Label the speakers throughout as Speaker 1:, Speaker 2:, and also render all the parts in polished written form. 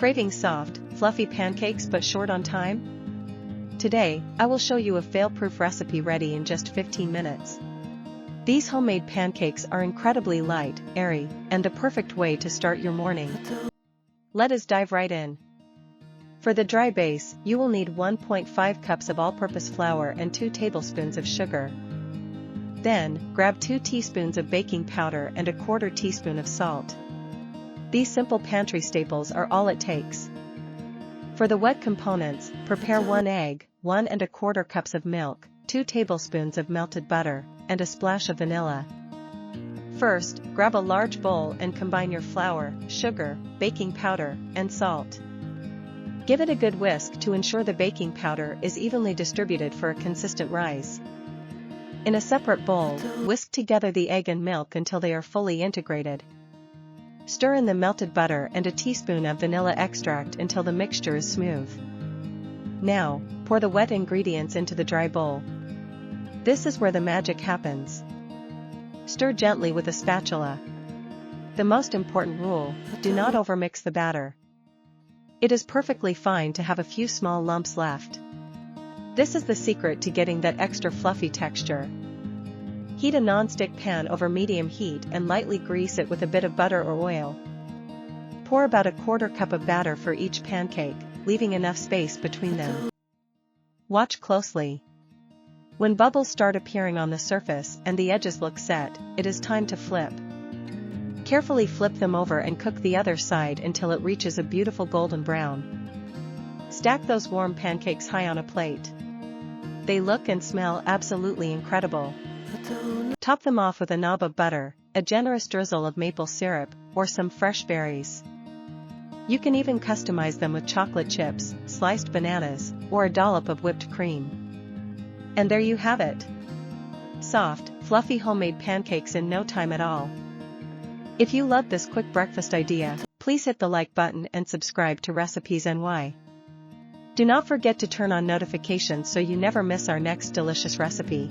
Speaker 1: Craving soft, fluffy pancakes but short on time? Today, I will show you a fail-proof recipe ready in just 15 minutes. These homemade pancakes are incredibly light, airy, and the perfect way to start your morning. Let us dive right in. For the dry base, you will need 1.5 cups of all-purpose flour and 2 tablespoons of sugar. Then, grab 2 teaspoons of baking powder and a 1/4 teaspoon of salt. These simple pantry staples are all it takes. For the wet components, prepare 1 egg, 1 1/4 cups of milk, 2 tablespoons of melted butter, and a splash of vanilla. First, grab a large bowl and combine your flour, sugar, baking powder, and salt. Give it a good whisk to ensure the baking powder is evenly distributed for a consistent rise. In a separate bowl, whisk together the egg and milk until they are fully integrated. Stir in the melted butter and a teaspoon of vanilla extract until the mixture is smooth. Now, pour the wet ingredients into the dry bowl. This is where the magic happens. Stir gently with a spatula. The most important rule: do not overmix the batter. It is perfectly fine to have a few small lumps left. This is the secret to getting that extra fluffy texture. Heat a non-stick pan over medium heat and lightly grease it with a bit of butter or oil. Pour about a 1/4 cup of batter for each pancake, leaving enough space between them. Watch closely. When bubbles start appearing on the surface and the edges look set, it is time to flip. Carefully flip them over and cook the other side until it reaches a beautiful golden brown. Stack those warm pancakes high on a plate. They look and smell absolutely incredible. Top them off with a knob of butter, a generous drizzle of maple syrup, or some fresh berries. You can even customize them with chocolate chips, sliced bananas, or a dollop of whipped cream. And there you have it. Soft, fluffy homemade pancakes in no time at all. If you love this quick breakfast idea, please hit the like button and subscribe to RecipesNY. Do not forget to turn on notifications so you never miss our next delicious recipe.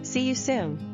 Speaker 1: See you soon.